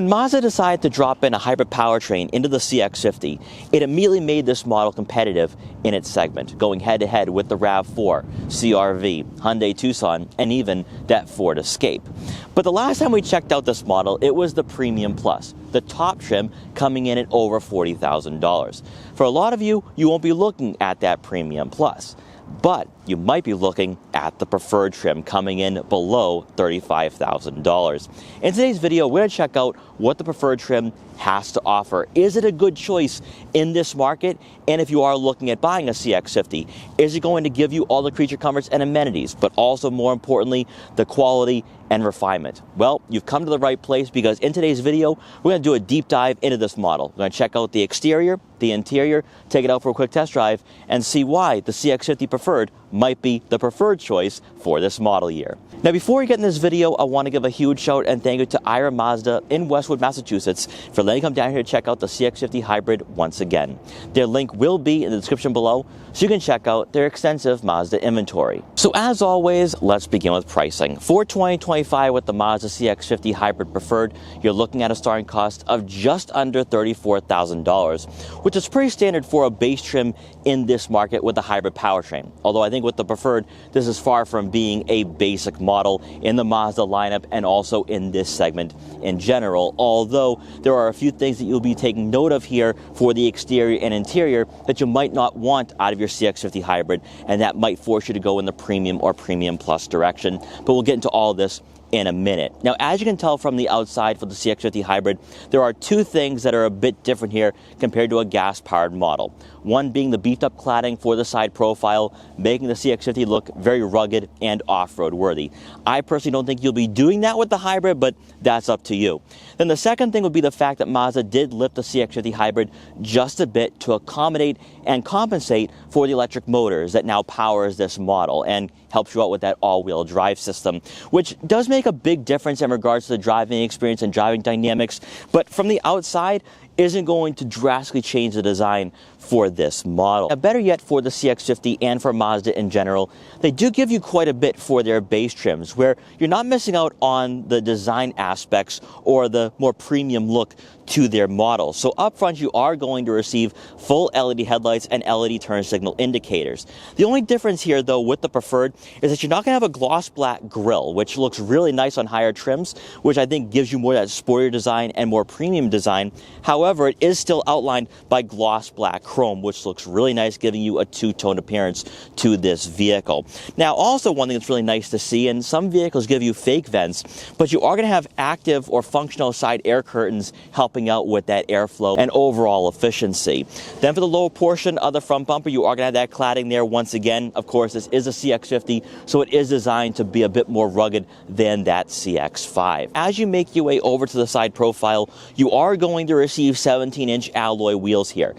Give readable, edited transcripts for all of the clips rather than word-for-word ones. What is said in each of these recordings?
When Mazda decided to drop in a hybrid powertrain into the CX-50, it immediately made this model competitive in its segment, going head-to-head with the RAV4, CR-V, Hyundai Tucson, and even that Ford Escape. But the last time we checked out this model, it was the Premium Plus, the top trim coming in at over $40,000. For a lot of you, you won't be looking at that Premium Plus, but you might be looking at the preferred trim coming in below $35,000. In today's video, we're going to check out what the preferred trim has to offer. Is it a good choice in this market? And if you are looking at buying a CX-50, is it going to give you all the creature comforts and amenities, but also more importantly, the quality and refinement? Well, you've come to the right place, because in today's video, we're going to do a deep dive into this model. We're going to check out the exterior, the interior, take it out for a quick test drive, and see why the CX-50 Preferred might be the preferred choice for this model year. Now, before we get in this video, I want to give a huge shout and thank you to Ira Mazda in Westwood, Massachusetts, for letting me come down here to check out the CX-50 Hybrid once again. Their link will be in the description below, so you can check out their extensive Mazda inventory. So as always, let's begin with pricing. For 2025 with the Mazda CX-50 Hybrid Preferred, you're looking at a starting cost of just under $34,000, which is pretty standard for a base trim in this market with the hybrid powertrain. Although I think with the Preferred, this is far from being a basic model in the Mazda lineup and also in this segment in general, although there are a few things that you'll be taking note of here for the exterior and interior that you might not want out of your CX-50 Hybrid, and that might force you to go in the Premium or Premium Plus direction. But we'll get into all this in a minute. Now, as you can tell from the outside for the CX-50 Hybrid, there are two things that are a bit different here compared to a gas-powered model. One being the beefed-up cladding for the side profile, making the CX-50 look very rugged and off-road worthy. I personally don't think you'll be doing that with the Hybrid, but that's up to you. Then the second thing would be the fact that Mazda did lift the CX-50 Hybrid just a bit to accommodate and compensate for the electric motors that now powers this model and helps you out with that all-wheel drive system, which does make a big difference in regards to the driving experience and driving dynamics, but from the outside isn't going to drastically change the design for this model. Now, better yet, for the CX-50 and for Mazda in general, they do give you quite a bit for their base trims, where you're not missing out on the design aspects or the more premium look to their model. So up front, you are going to receive full LED headlights and LED turn signal indicators. The only difference here, though, with the Preferred is that you're not going to have a gloss black grille, which looks really nice on higher trims, which I think gives you more of that sportier design and more premium design. However, it is still outlined by gloss black chrome, which looks really nice, giving you a two-tone appearance to this vehicle. Now, also one thing that's really nice to see, and some vehicles give you fake vents, but you are going to have active or functional side air curtains helping out with that airflow and overall efficiency. Then for the lower portion of the front bumper, you are going to have that cladding there once again. Of course, this is a CX-50, so it is designed to be a bit more rugged than that CX-5. As you make your way over to the side profile, you are going to receive 17-inch alloy wheels here.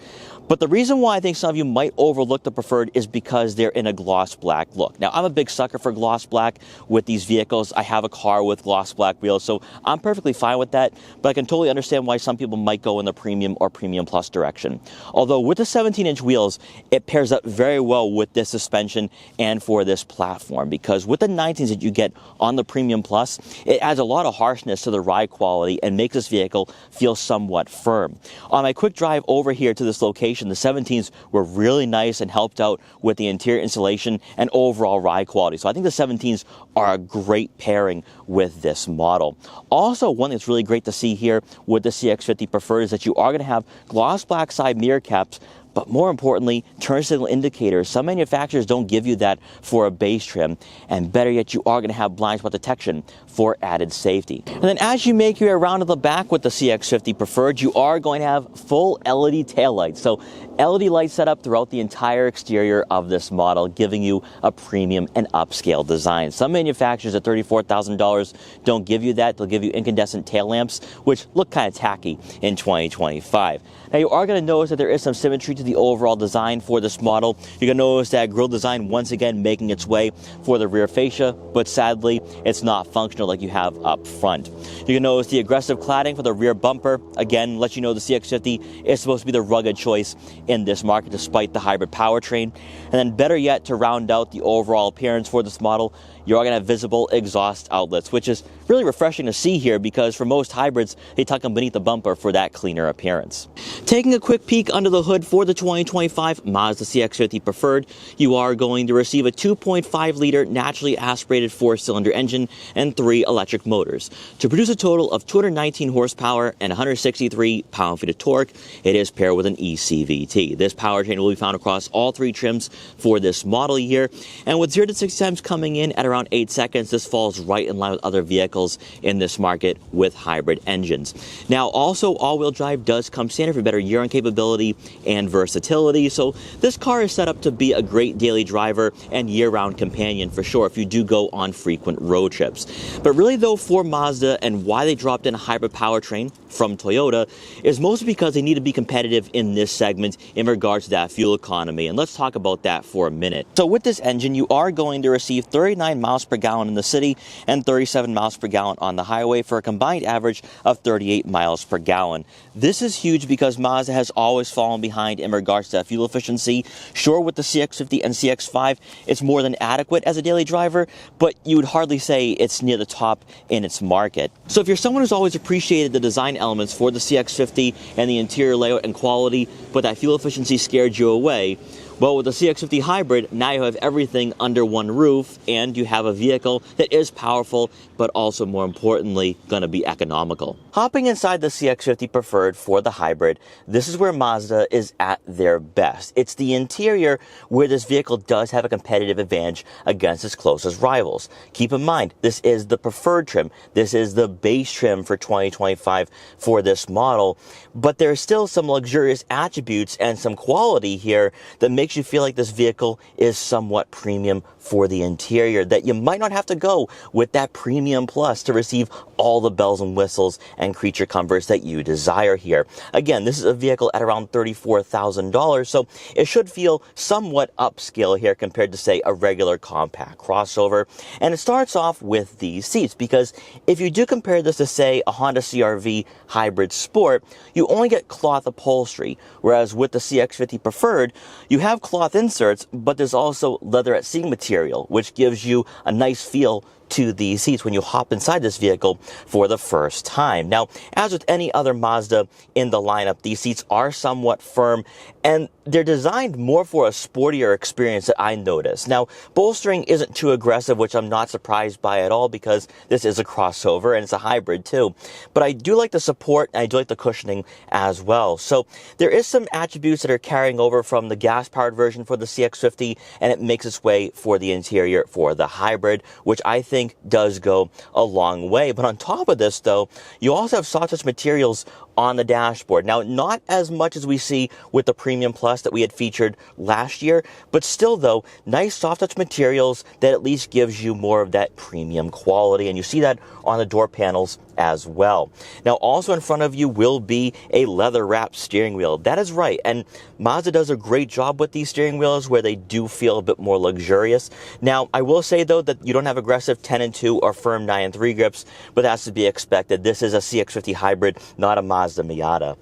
But the reason why I think some of you might overlook the Preferred is because they're in a gloss black look. Now, I'm a big sucker for gloss black with these vehicles. I have a car with gloss black wheels, so I'm perfectly fine with that, but I can totally understand why some people might go in the Premium or Premium Plus direction. Although with the 17-inch wheels, it pairs up very well with this suspension and for this platform, because with the 19s that you get on the Premium Plus, it adds a lot of harshness to the ride quality and makes this vehicle feel somewhat firm. On my quick drive over here to this location, the 17s were really nice and helped out with the interior installation and overall ride quality. So I think the 17s are a great pairing with this model. Also, one thing that's really great to see here with the CX-50 Preferred is that you are going to have gloss black side mirror caps, but more importantly, turn signal indicators. Some manufacturers don't give you that for a base trim, and better yet, you are going to have blind spot detection for added safety. And then as you make your way around to the back with the CX-50 Preferred, you are going to have full LED taillights. So LED lights set up throughout the entire exterior of this model, giving you a premium and upscale design. Some manufacturers at $34,000 don't give you that. They'll give you incandescent tail lamps, which look kind of tacky in 2025. Now, you are going to notice that there is some symmetry to the overall design for this model. You're going to notice that grille design once again making its way for the rear fascia, but sadly, it's not functional like you have up front. You can notice the aggressive cladding for the rear bumper. Again, let you know the CX-50 is supposed to be the rugged choice in this market despite the hybrid powertrain. And then better yet, to round out the overall appearance for this model, you are going to have visible exhaust outlets, which is really refreshing to see here because for most hybrids, they tuck them beneath the bumper for that cleaner appearance. Taking a quick peek under the hood for the 2025 Mazda CX-50 Preferred, you are going to receive a 2.5-liter naturally aspirated 4-cylinder engine and 3 electric motors to produce a total of 219 horsepower and 163 pound-feet of torque. It is paired with an eCVT. This powertrain will be found across all 3 trims for this model year, and with 0 to 60 times coming in at around 8 seconds, this falls right in line with other vehicles in this market with hybrid engines. Now, also, all-wheel drive does come standard for better year-round capability and versatility, so this car is set up to be a great daily driver and year-round companion for sure if you do go on frequent road trips. But really though, for Mazda and why they dropped in a hybrid powertrain from Toyota is mostly because they need to be competitive in this segment in regards to that fuel economy, and let's talk about that for a minute. So with this engine, you are going to receive 39 miles per gallon in the city and 37 miles per gallon on the highway for a combined average of 38 miles per gallon. This is huge because Mazda has always fallen behind in regards to fuel efficiency. Sure, with the CX-50 and CX-5, it's more than adequate as a daily driver, but you would hardly say it's near the top in its market. So if you're someone who's always appreciated the design elements for the CX-50 and the interior layout and quality, but that fuel efficiency scared you away, well, with the CX-50 Hybrid, now you have everything under one roof, and you have a vehicle that is powerful, but also, more importantly, going to be economical. Hopping inside the CX-50 Preferred for the Hybrid, this is where Mazda is at their best. It's the interior where this vehicle does have a competitive advantage against its closest rivals. Keep in mind, this is the Preferred trim. This is the base trim for 2025 for this model, but there's still some luxurious attributes and some quality here that makes you feel like this vehicle is somewhat premium for the interior, that you might not have to go with that premium plus to receive all the bells and whistles and creature comforts that you desire here. Again, this is a vehicle at around $34,000, so it should feel somewhat upscale here compared to, say, a regular compact crossover. And it starts off with these seats, because if you do compare this to, say, a Honda CR-V Hybrid Sport, you only get cloth upholstery, whereas with the CX-50 Preferred, you have cloth inserts, but there's also leatherette seating material, which gives you a nice feel to these seats when you hop inside this vehicle for the first time. Now, as with any other Mazda in the lineup, these seats are somewhat firm, and they're designed more for a sportier experience that I noticed. Now, bolstering isn't too aggressive, which I'm not surprised by at all because this is a crossover and it's a hybrid too. But I do like the support and I do like the cushioning as well. So there is some attributes that are carrying over from the gas-powered version for the CX-50, and it makes its way for the interior for the hybrid, which I think does go a long way. But on top of this, though, you also have soft touch materials on the dashboard. Now, not as much as we see with the Premium Plus that we had featured last year, but still, though, nice soft touch materials that at least gives you more of that premium quality, and you see that on the door panels as well. Now, also in front of you will be a leather-wrapped steering wheel. That is right, and Mazda does a great job with these steering wheels where they do feel a bit more luxurious. Now, I will say, though, that you don't have aggressive 10-2 or firm 9-3 grips, but that's to be expected. This is a CX-50 Hybrid, not a Mazda Miata.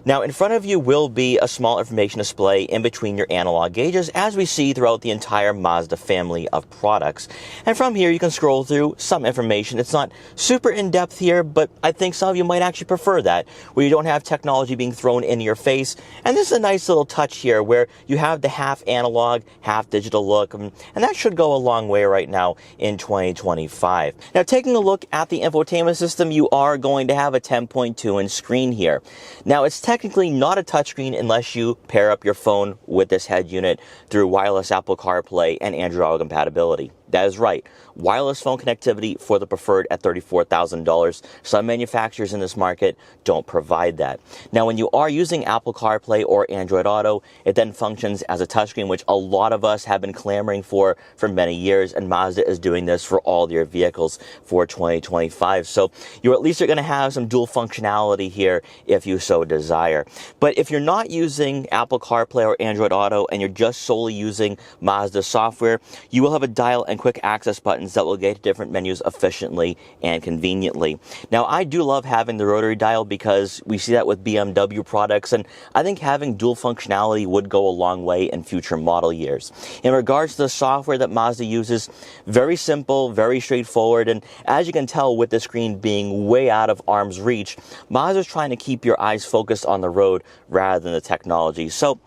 Now, in front of you will be a small information display in between your analog gauges, as we see throughout the entire Mazda family of products. And from here, you can scroll through some information. It's not super in-depth here, but I think some of you might actually prefer that, where you don't have technology being thrown in your face. And this is a nice little touch here, where you have the half analog, half digital look, and that should go a long way right now in 2025. Now, taking a look at the infotainment system, you are going to have a 10.2-inch screen here. Now, it's technically not a touchscreen unless you pair up your phone with this head unit through wireless Apple CarPlay and Android Auto compatibility. That is right. Wireless phone connectivity for the Preferred at $34,000. Some manufacturers in this market don't provide that. Now, when you are using Apple CarPlay or Android Auto, it then functions as a touchscreen, which a lot of us have been clamoring for many years, and Mazda is doing this for all their vehicles for 2025. So you at least are going to have some dual functionality here if you so desire. But if you're not using Apple CarPlay or Android Auto and you're just solely using Mazda software, you will have a dial and and quick access buttons that will get to different menus efficiently and conveniently. Now, I do love having the rotary dial because we see that with BMW products, and I think having dual functionality would go a long way in future model years. In regards to the software that Mazda uses, very simple, very straightforward, and as you can tell with the screen being way out of arm's reach, Mazda's trying to keep your eyes focused on the road rather than the technology. So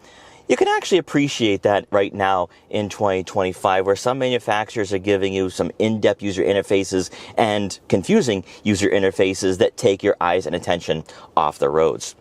you can actually appreciate that right now in 2025, where some manufacturers are giving you some in-depth user interfaces and confusing user interfaces that take your eyes and attention off the roads.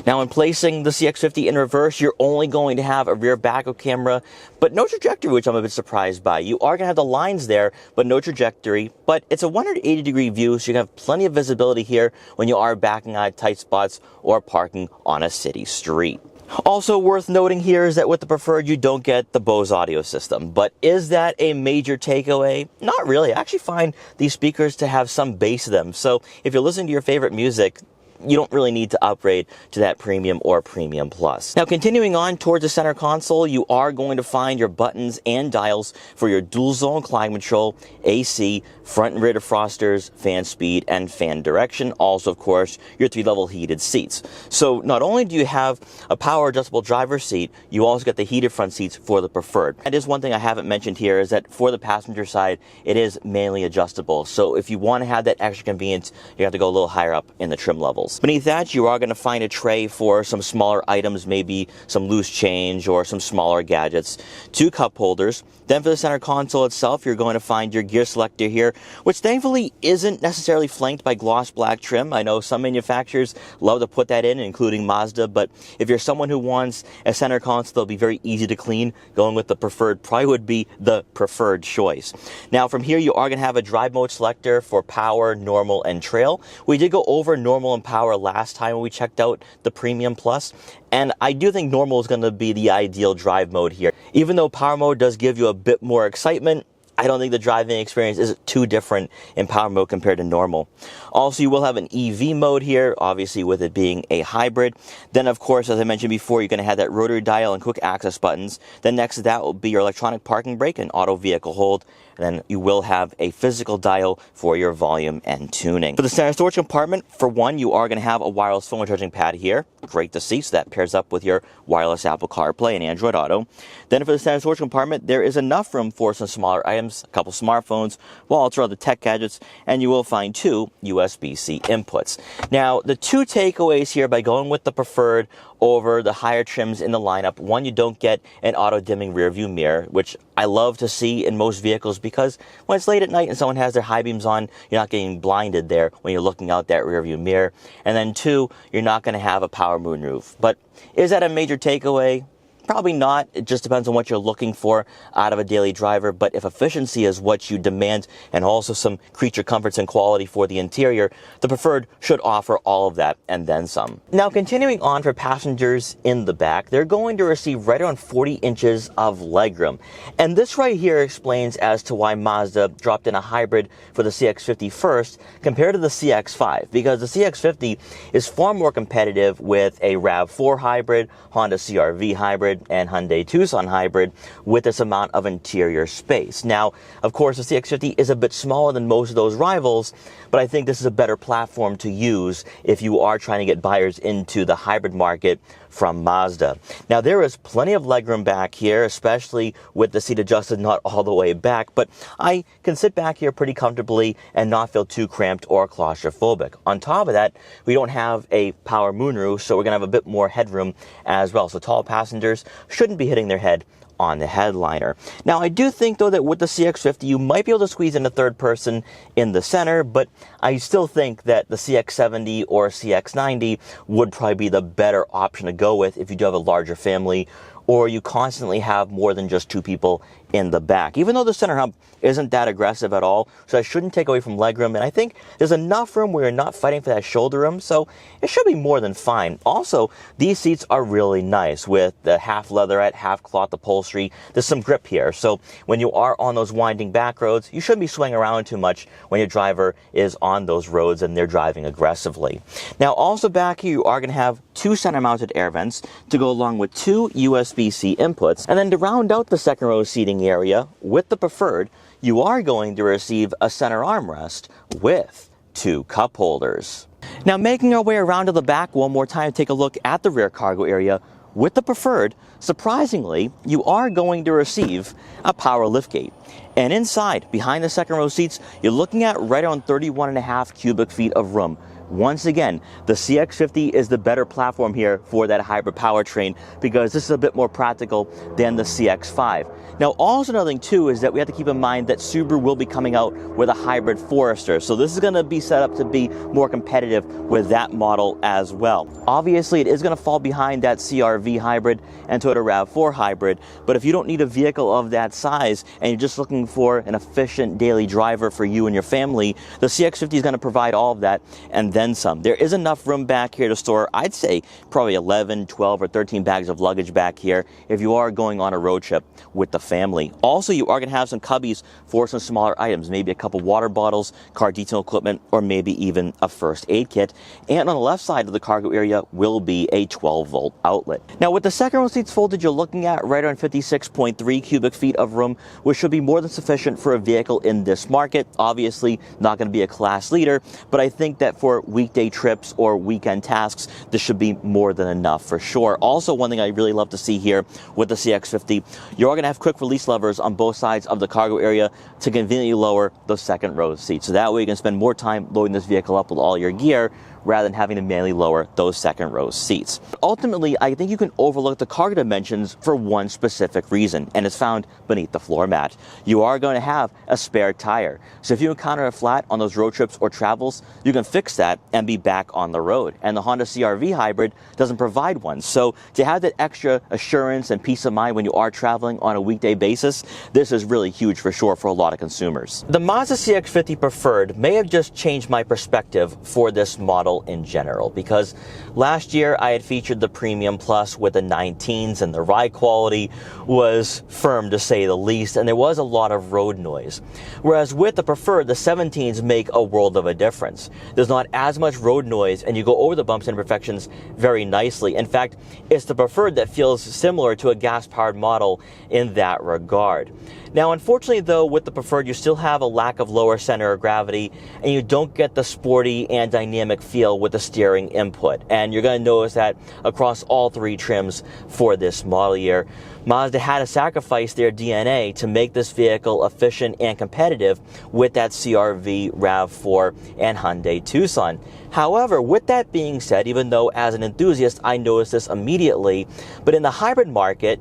Now, in placing the CX-50 in reverse, you're only going to have a rear backup camera, but no trajectory, which I'm a bit surprised by. You are going to have the lines there, but no trajectory. But it's a 180-degree view, so you can have plenty of visibility here when you are backing out of tight spots or parking on a city street. Also worth noting here is that with the Preferred, you don't get the Bose audio system. But is that a major takeaway? Not really. I actually find these speakers to have some bass to them. So if you're listening to your favorite music, you don't really need to upgrade to that Premium or Premium Plus. Now, continuing on towards the center console, you are going to find your buttons and dials for your dual zone climate control, AC, front and rear defrosters, fan speed, and fan direction. Also, of course, your 3-level heated seats. So not only do you have a power adjustable driver's seat, you also get the heated front seats for the Preferred. That is one thing I haven't mentioned here, is that for the passenger side, it is manually adjustable. So if you want to have that extra convenience, you have to go a little higher up in the trim levels. Beneath that, you are going to find a tray for some smaller items, maybe some loose change or some smaller gadgets. 2 cup holders. Then for the center console itself, you're going to find your gear selector here, which thankfully isn't necessarily flanked by gloss black trim. I know some manufacturers love to put that in, including Mazda, but if you're someone who wants a center console that'll be very easy to clean, going with the Preferred probably would be the preferred choice. Now, from here, you are going to have a drive mode selector for power, normal, and trail. We did go over normal and power last time when we checked out the Premium Plus, and I do think normal is going to be the ideal drive mode here. Even though power mode does give you a bit more excitement, I don't think the driving experience is too different in power mode compared to normal. Also, you will have an EV mode here, obviously with it being a hybrid. Then, of course, as I mentioned before, you're going to have that rotary dial and quick access buttons. Then next to that will be your electronic parking brake and auto vehicle hold. And then you will have a physical dial for your volume and tuning. For the center storage compartment, for one, you are going to have a wireless phone charging pad here. Great to see, so that pairs up with your wireless Apple CarPlay and Android Auto. Then for the center storage compartment, there is enough room for some smaller items, a couple smartphones, wallets or other tech gadgets, and you will find 2 USB-C inputs. Now, the 2 takeaways here by going with the Preferred over the higher trims in the lineup: one, you don't get an auto-dimming rear view mirror, which I love to see in most vehicles because when it's late at night and someone has their high beams on, you're not getting blinded there when you're looking out that rear view mirror. And then 2, you're not going to have a power moonroof. But is that a major takeaway? Probably not. It just depends on what you're looking for out of a daily driver. But if efficiency is what you demand and also some creature comforts and quality for the interior, the Preferred should offer all of that and then some. Now, continuing on for passengers in the back, they're going to receive right around 40 inches of legroom. And this right here explains as to why Mazda dropped in a hybrid for the CX-50 first compared to the CX-5, because the CX-50 is far more competitive with a RAV4 hybrid, Honda CR-V hybrid, and Hyundai Tucson hybrid with this amount of interior space. Now, of course, the CX-50 is a bit smaller than most of those rivals, but I think this is a better platform to use if you are trying to get buyers into the hybrid market from Mazda. Now, there is plenty of legroom back here, especially with the seat adjusted not all the way back, but I can sit back here pretty comfortably and not feel too cramped or claustrophobic. On top of that, we don't have a power moonroof, so we're going to have a bit more headroom as well. So tall passengers shouldn't be hitting their head on the headliner. Now, I do think, though, that with the CX-50, you might be able to squeeze in a third person in the center, but I still think that the CX-70 or CX-90 would probably be the better option to go with if you do have a larger family or you constantly have more than just 2 people in the back. Even though the center hump isn't that aggressive at all, so I shouldn't take away from legroom, and I think there's enough room where you're not fighting for that shoulder room, so it should be more than fine. Also, these seats are really nice with the half leatherette, half cloth upholstery. There's some grip here, so when you are on those winding back roads, you shouldn't be swinging around too much when your driver is on those roads and they're driving aggressively. Now, also back here, you are going to have 2 center-mounted air vents to go along with 2 USB-C inputs, and then to round out the second row seating seating area, with the Preferred, you are going to receive a center armrest with 2 cup holders. Now, making our way around to the back one more time, take a look at the rear cargo area. With the Preferred, surprisingly, you are going to receive a power liftgate. And inside, behind the second row seats, you're looking at right around 31.5 cubic feet of room. Once again, the CX-50 is the better platform here for that hybrid powertrain because this is a bit more practical than the CX-5. Now, also another thing too is that we have to keep in mind that Subaru will be coming out with a hybrid Forester, so this is going to be set up to be more competitive with that model as well. Obviously, it is going to fall behind that CR-V hybrid and Toyota RAV4 hybrid, but if you don't need a vehicle of that size and you're just looking for an efficient daily driver for you and your family, the CX-50 is going to provide all of that and then some. There is enough room back here to store, I'd say, probably 11, 12, or 13 bags of luggage back here if you are going on a road trip with the family. Also, you are going to have some cubbies for some smaller items, maybe a couple water bottles, car detail equipment, or maybe even a first aid kit. And on the left side of the cargo area will be a 12-volt outlet. Now, with the second row seats folded, you're looking at right around 56.3 cubic feet of room, which should be more than sufficient for a vehicle in this market. Obviously, not going to be a class leader, but I think that for weekday trips or weekend tasks, this should be more than enough for sure. Also, one thing I really love to see here with the CX-50, you're going to have quick release levers on both sides of the cargo area to conveniently lower those second row seats. So that way you can spend more time loading this vehicle up with all your gear rather than having to manually lower those second row seats. Ultimately, I think you can overlook the cargo dimensions for one specific reason, and it's found beneath the floor mat. You are going to have a spare tire. So if you encounter a flat on those road trips or travels, you can fix that and be back on the road. And the Honda CR-V Hybrid doesn't provide one. So to have that extra assurance and peace of mind when you are traveling on a weekday basis, this is really huge for sure for a lot of consumers. The Mazda CX-50 Preferred may have just changed my perspective for this model in general, because last year I had featured the Premium Plus with the 19s and the ride quality was firm to say the least, and there was a lot of road noise. Whereas with the Preferred, the 17s make a world of a difference. There's not as much road noise and you go over the bumps and imperfections very nicely. In fact, it's the Preferred that feels similar to a gas-powered model in that regard. Now, unfortunately though, with the Preferred, you still have a lack of lower center of gravity and you don't get the sporty and dynamic feel with the steering input. And you're going to notice that across all three trims for this model year. Mazda had to sacrifice their DNA to make this vehicle efficient and competitive with that CR-V, RAV4, and Hyundai Tucson. However, with that being said, even though as an enthusiast I noticed this immediately, but in the hybrid market,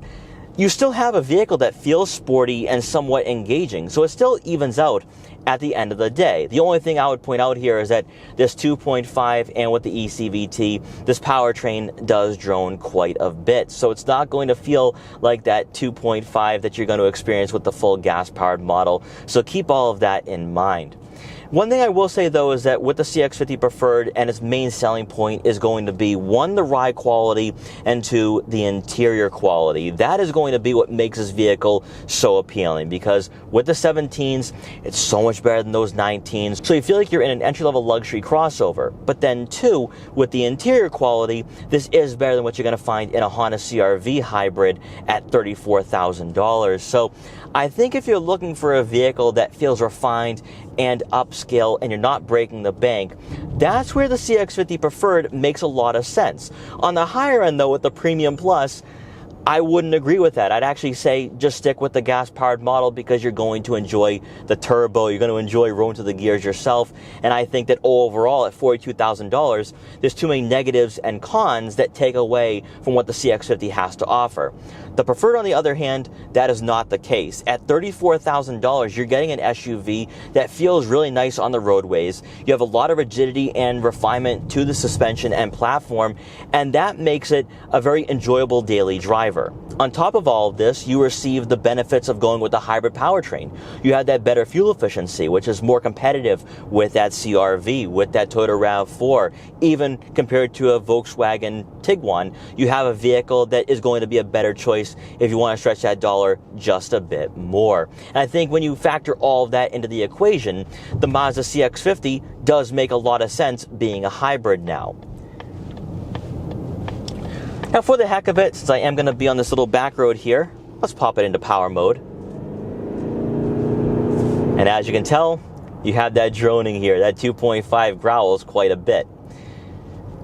you still have a vehicle that feels sporty and somewhat engaging, so it still evens out at the end of the day. The only thing I would point out here is that this 2.5 and with the ECVT, this powertrain does drone quite a bit, so it's not going to feel like that 2.5 that you're going to experience with the full gas-powered model, so keep all of that in mind. One thing I will say though is that with the CX-50 Preferred, and its main selling point is going to be, one, the ride quality, and two, the interior quality. That is going to be what makes this vehicle so appealing, because with the 17s, it's so much better than those 19s, so you feel like you're in an entry-level luxury crossover. But then two, with the interior quality, this is better than what you're going to find in a Honda CR-V Hybrid at $34,000. So I think if you're looking for a vehicle that feels refined and upscale and you're not breaking the bank, that's where the CX-50 Preferred makes a lot of sense. On the higher end though, with the Premium Plus, I wouldn't agree with that. I'd actually say just stick with the gas-powered model because you're going to enjoy the turbo, you're going to enjoy rolling to the gears yourself, and I think that overall at $42,000, there's too many negatives and cons that take away from what the CX-50 has to offer. The Preferred, on the other hand, that is not the case. At $34,000, you're getting an SUV that feels really nice on the roadways. You have a lot of rigidity and refinement to the suspension and platform, and that makes it a very enjoyable daily driver. On top of all of this, you receive the benefits of going with the hybrid powertrain. You have that better fuel efficiency, which is more competitive with that CR-V, with that Toyota RAV4, even compared to a Volkswagen Tiguan. You have a vehicle that is going to be a better choice if you want to stretch that dollar just a bit more. And I think when you factor all of that into the equation, the Mazda CX-50 does make a lot of sense being a hybrid now. Now, for the heck of it, since I am going to be on this little back road here, let's pop it into power mode. And as you can tell, you have that droning here. That 2.5 growls quite a bit.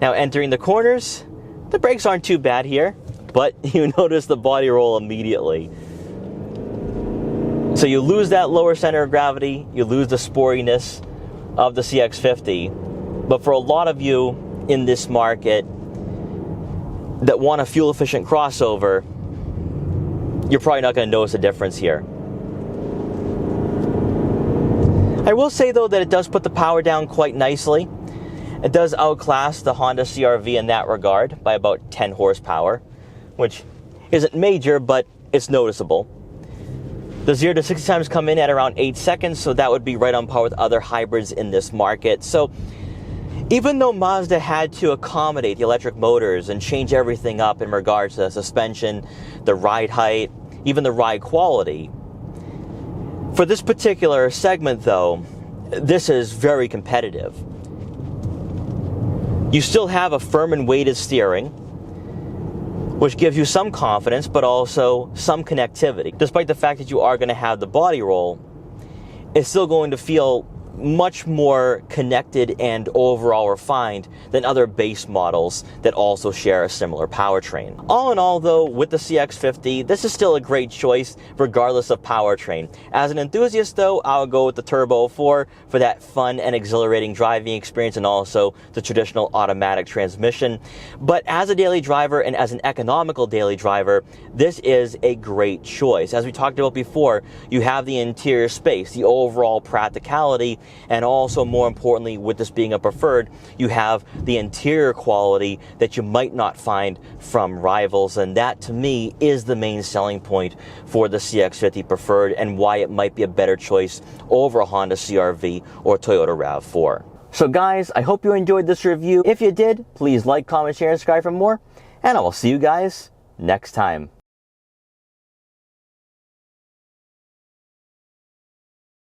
Now entering the corners, the brakes aren't too bad here, but you notice the body roll immediately. So you lose that lower center of gravity, you lose the sportiness of the CX-50, but for a lot of you in this market that want a fuel efficient crossover, you're probably not going to notice a difference here. I will say though that it does put the power down quite nicely. It does outclass the Honda CR-V in that regard by about 10 horsepower, which isn't major, but it's noticeable. The 0 to 60 times come in at around 8 seconds, so that would be right on par with other hybrids in this market. So even though Mazda had to accommodate the electric motors and change everything up in regards to the suspension, the ride height, even the ride quality, for this particular segment though, this is very competitive. You still have a firm and weighted steering, which gives you some confidence, but also some connectivity. Despite the fact that you are going to have the body roll, it's still going to feel much more connected and overall refined than other base models that also share a similar powertrain. All in all though, with the CX-50, this is still a great choice regardless of powertrain. As an enthusiast though, I'll go with the Turbo 4 for that fun and exhilarating driving experience, and also the traditional automatic transmission. But as a daily driver and as an economical daily driver, this is a great choice. As we talked about before, you have the interior space, the overall practicality, and also more importantly, with this being a preferred, you have the interior quality that you might not find from rivals, and that to me is the main selling point for the CX-50 preferred and why it might be a better choice over a Honda CR-V or Toyota RAV4. So guys, I hope you enjoyed this review. If you did, please like, comment, share, and subscribe for more, and I will see you guys next time.